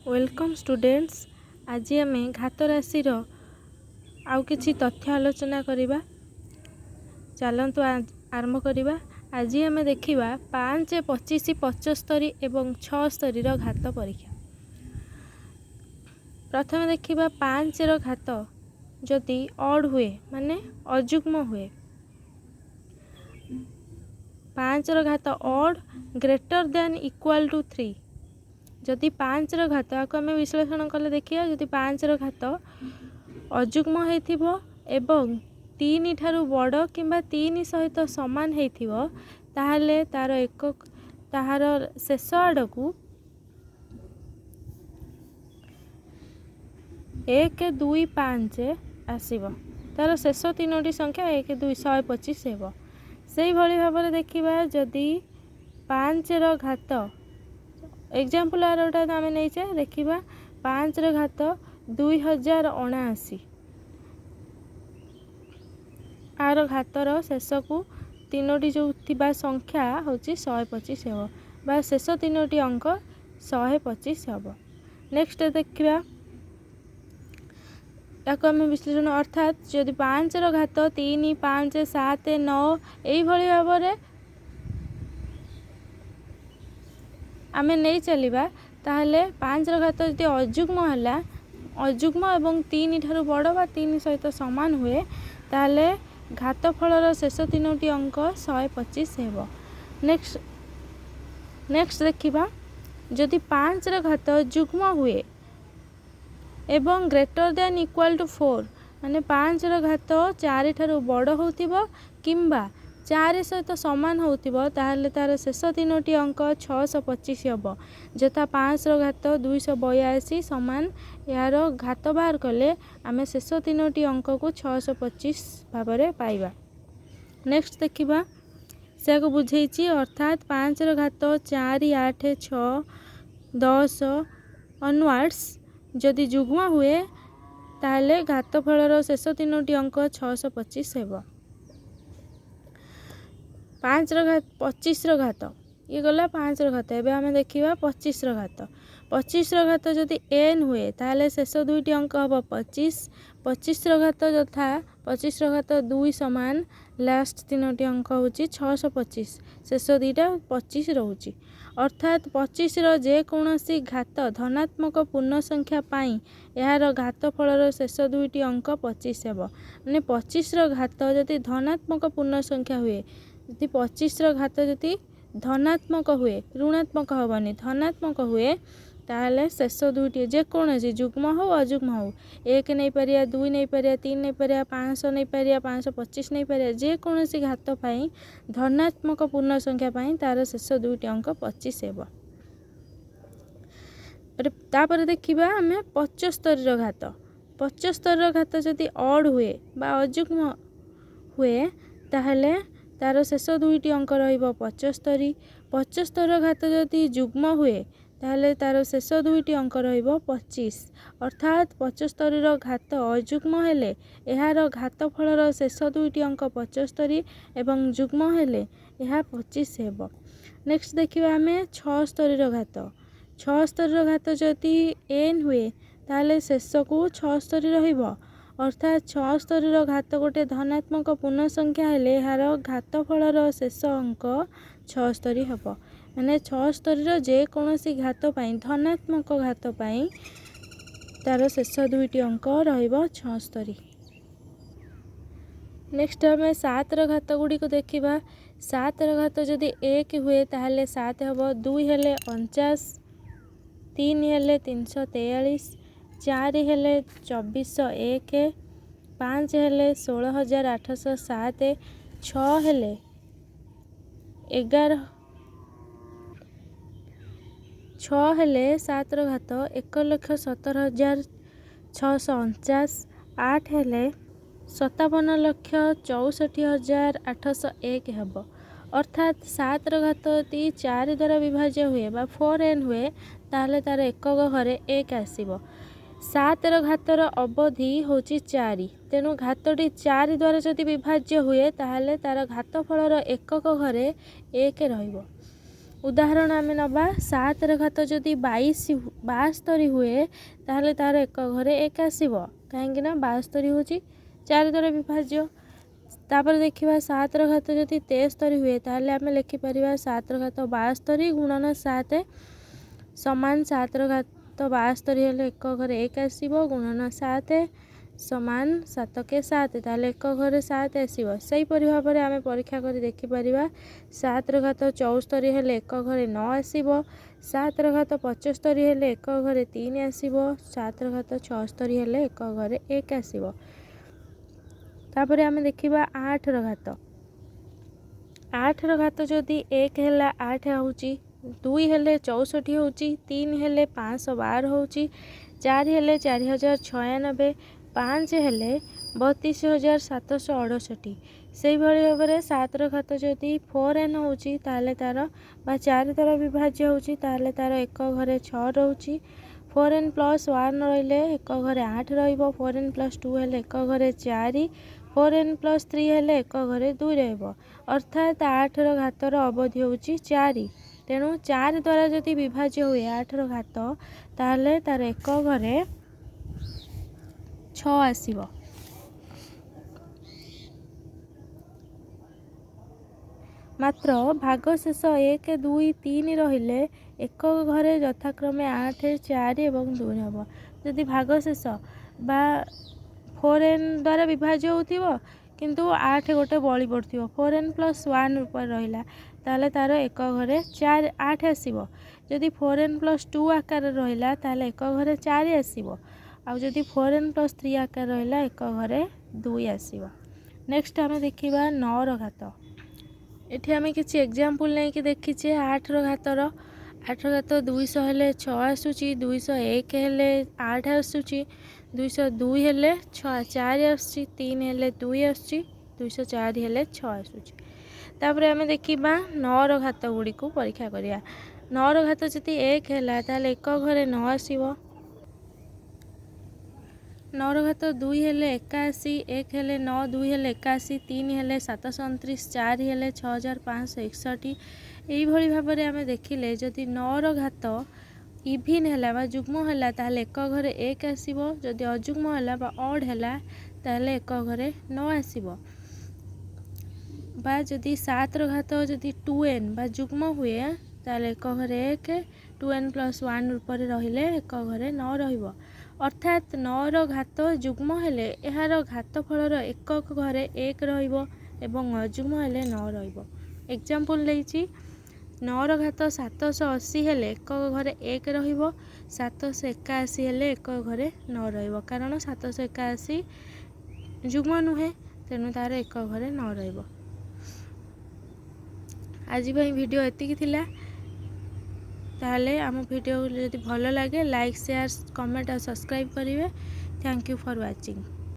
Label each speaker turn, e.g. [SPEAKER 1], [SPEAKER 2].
[SPEAKER 1] Welcome students. आज आम घात राशि आउ किछि तथ्य आलोचना करिबा। चलंतु आरंभ करिबा। आज आम देखिबा 5, 25, 75 एवं 76 घात परीक्षा। प्रथम देखिबा 5 रो घात जदि ऑड हुए माने अजुग्म हुए। 5 रो घात odd greater than equal to 3। जदि 5 रो घात आको आम विश्लेषण कले देखिया। जदि 5 रो घात अजुग्म हेथिबो एवं 3 ठारू बड़ किंबा 3 सहित समान हेथिबो ताहाले ताहार शेष आड़कू 1, 2, 5 आसीबो। तार शेष तीनोटी संख्या 1, 2, 125 हेबो। सेही भली भाबरे देखिबा जदि 5 रो घात एग्जाम्पल आरोटा आम नहीं देखा 5 रो घात 2079 आर घातर शेष को तीनोटी जो थिबा संख्या होची 125 हेबो बा शेष तीनोटी अंक 125 हेबो। नेक्स्ट देखिबा याको आम विश्लेषण अर्थात जदि 5 रो घात 3, 5, 7, 9 एई भली भाबरे आमे नहीं चलिबा ताहले 5 रो घात जदि अजुग्म हला अजुग्म एवं 3 ठारू बड़ बा 3 सहित समान हुए ताहले घातफलर शेष तीनोटी अंक 125 हेबो। नेक्स्ट देखिबा जदि 5 रो घात जुग्म हुए एवं ग्रेटर देन इक्वल टू 4 माने 5 रो घात 4 ठारू बड़ होतिबो किंबा 4 सहित समान होतिबो ताहले तार शेष तीनोटी अंक 625 हेबो। जथा 5 रो घात 282 समान यार घात बाहर कले आमे शेष तीनोटी अंक को 625 भाबरे पाइबा। नेक्स्ट देखिबा से को बुझेइची अर्थात 5 रो घात 4, 8, 6, 10 ऑनवर्ड्स जदि जुग्म हुए ताहले घातफलर शेष तीनोटी अंक 625 हेबो। 5 रो घात 25 रो घात ये गला 5 रो घात। एबे आमे देखिबा 25 रो घात। 25 रो घात जदि n हुए ताहले शेष दुईटी अंक हबो 25। 25 रो घात यथा 25 रो घात 2 समान लास्ट तीनोटी अंक होची 625 शेष दुईटा 25 रहूची। अर्थात 25 रो जे कोनोसी घात धनात्मक पूर्ण संख्या पाई यार घातफलर शेष दुईटी अंक 25 हेबो। माने 25 रो घात जदि धनात्मक पूर्ण संख्या हुए जदि 25 रो घात जदि धनात्मक हुए ऋणात्मक हबनी धनात्मक हुए ताहले शेष दुईटी जे कोनोसी जुग्म हो अजुग्म हो 1 नहीं परिया 2 नहीं परिया 3 नहीं परिया 500 नहीं परिया 525 नहीं परिया जे कोनोसी घात पाई धनात्मक पूर्ण संख्या पाई तार शेष दुईटी अंक 25 हेबो। तापर देखिबा हमें 75 रो घात। 75 रो घात जदि ऑड हुए बा अजुग्म हुए ताहले तार शेष दुईटी अंक रहिबो 75। 75 रो घात जदि जुग्म हुए ताहले तार शेष दुईटी अंक रहिबो 25। अर्थात 75 रो घात अजुग्म हेले एहार घातफलर शेष दुईटी अंक 75 एवं जुग्म हेले एहा 25 हेबो। नेक्स्ट देखिबा हमें 76 रो घात। 76 रो घात जदि n हुए ताहले शेष को 76 रहिबो। अर्थात 76 रो घात गोटे धनात्मक पूर्ण संख्या हेले एहार घातफलर शेष अंक 76 हेबो। माने 76 रो जे कोनोसी घात पाई धनात्मक घात पाई तार शेष दुईटी अंक रहिबो 76। नेक्स्ट हमें 7 रो घात गुडी को देखिबा। 7 रो घात जदि 1 हुए ताहले 7 हेबो। 2 हेले 49, 3 हेले 343, 4 हेले 2401, 5 हेले 16807, 6 हेले 11, 6 हेले 7 रो घात 1,17,649, 8 हेले 57,64,801 हेबो। अर्थात 7 रो घात यदि 4 द्वारा विभाज्य हुए बा 4n हुए ताहले तार एकक घरे 1 आसीबो। 7 रो घातर अवधि होची 4 तेणु घातटी 4 द्वारा जदि विभाज्य हुए ताहले तार घातफलर एकक घरे 1 रहिबो। उदाहरण आम नवा 7 घात जदि 72 हुए ताहले तार एक घरे 1 आसब कहीं 72 हूँ 4 द्वारा विभाज्य। तापर देखिए 7 घात जदि 73 हुए ताहले आम लिखिपर 7 घात 72 गुणन 7 समान 7 घात 72 हेले एक घरे 1 आसब गुणन 7 समान 7 के 7 ताहले एक घरे 7 आसब। सेहीपरि भाव में आम परीक्षा कर देखिपर 7 घात 74 हेले एक घरे 9 आसब 7 घात 75 हेले एक घरे 3 आसब 7 घात 76 हेले एक घरे 1 आसब। तापर आम देखिबा 8 घात 8 घात जदि 1 हेला 8 होउची 2 हेले 64 होउची 3 हेले 512 होउची 4 हेले 4096 5 हेले 32768 से भाव में 7 घात जदि 4n होउची ताहले तार बा 4 द्वारा विभाज्य होउची ताहले तार एक घरे 6 रोची 4n + 1 रहिले एक घरे 8 रहिबो 4n + 2 हेले एक घरे 4 4n + 3 हेले एक घरे 2 रहिबो अर्थात 8 घातर अवधि होउची 4। तेणु 4 द्वारा जदि विभाज्य हुए 8 घात ताहले तार एक घरे 6 आसब। मात्र भागशेष 1 2 3 रहिले एक घरे यथाक्रमे 8 4 और 2 हम जदि भागशेष बा 4n द्वारा विभाज्य होथिबो किंतु 8 गोटे बड़ी पड़थिबो 4n + 1 ऊपर रहिला ताले तार एक घरे 4 8 आसब। जदि 4n + 2 आकार रहिला ताले एक घरे 4 आसब आउ जदि 4n + 3 आकार रहिला एक घरे 2 आसब। नेक्स्ट आम देखिबा 9 घात। एठी आम किसी एग्जांपल नहीं कि देखीचे 8 घातर 8 घात 200 हेले 6 आसुची 201 हेले 8 आसुची 202 हेले 6 4 आसुची 3 हेले 2 आसुची 204 हेले 6 आसुची। तापर आम देखिबा 9 घात गुड़ी को परीक्षा करिया 9 घात जदि 1 हेला ताले एक घरे 9 आसब 9 घात 2 हेले 81 1 हेले 9 2 हेले 81 3 हेले 729 4 हेले 6561 यही भाव में आम देखिले जदि 9 घात इभिन है बा जुग्म है ताहले एक घरे 1 आसब जदि अजुग्म है बा ऑड है ताहले एक घरे 9 आसब। बा जदि 7 घात जदि 2n बा जुग्म हुए ताहले एक घरे 1 2n + 1 ऊपर रहिले एक घरे 9 रहिबो अर्थात 9 घात जुग्म हेले यार घातफलर एक घरे 1 रहिबो एवं अजुग्म हेले 9 रहिबो। एग्जांपल लेइछि 9 घात 780 हेले एक घरे 1 रहिबो 781 हेले एक घरे 9 रहिबो कारण 781 जुग्म नुहे तेणु तार एक घरे 9 रहिबो। आज वीडियो एतिकी थिला ताहले आम वीडियो जदि भल लगे लाइक शेयर कमेंट और सब्सक्राइब करेंगे। Thank you for watching.